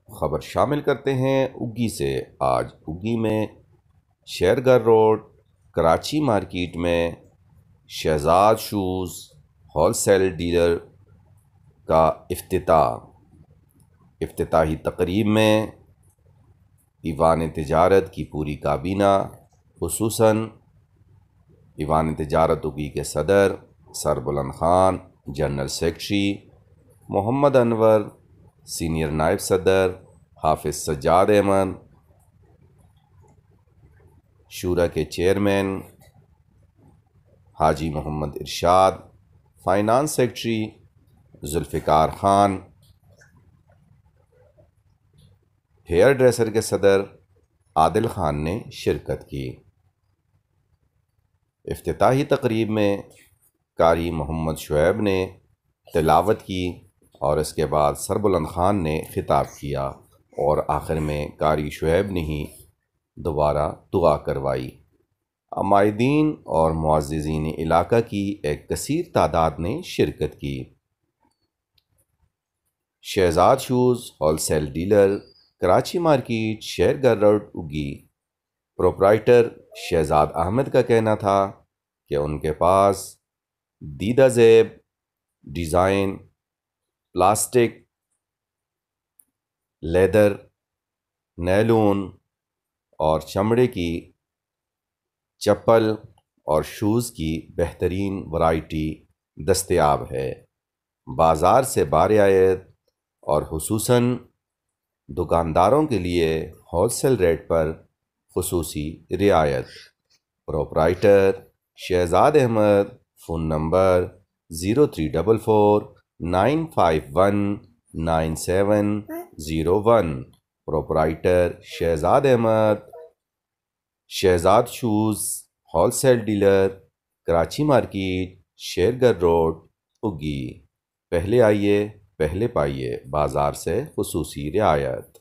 खबर शामिल करते हैं उगी से। आज उगी में शेरगढ़ रोड कराची मार्केट में शहजाद शूज़ होलसेल डीलर का इफ्तिताही तकरीब में ईवान तिजारत की पूरी काबीना, खुसूसन ईवान तिजारत उगी के सदर Sarbuland Khan, general secretary Mohammad Anwar, senior नायब सदर हाफिज सज्जाद अहमद, शूरा के chairman Haji Mohammad Irshad, finance secretary Zulfiqar Khan, hair dresser के सदर आदिल खान ने शिरकत की। इफ्तिताही तकरीब में कारी मोहम्मद शुएब ने तिलावत की और इसके बाद सरबुलंद खान ने खिताब किया और आखिर में कारी शुएब ने ही दोबारा दुआ करवाई। अमायदीन और मुअज़्ज़िज़ीन इलाका की एक कसीर तादाद ने शिरकत की। Shahzad shoes wholesale dealer Karachi market Shergarh road Ughi proprietor Shahzad Ahmed का कहना था कि उनके पास दीदा ज़ेब डिज़ाइन, प्लास्टिक, लेदर, नैलून और चमड़े की चप्पल और शूज़ की बेहतरीन वैरायटी दस्तयाब है। बाज़ार से बारियात और हुसूसन दुकानदारों के लिए होलसेल रेट पर खुसूसी रियायत। Proprietor Shahzad Ahmed, phone number 034495199701। Proprietor Shahzad Ahmed, Shahzad shoes wholesale dealer Karachi market Shergarh road Ughi. पहले आइए पहले पाइए, बाज़ार से खुसूसी रियायत।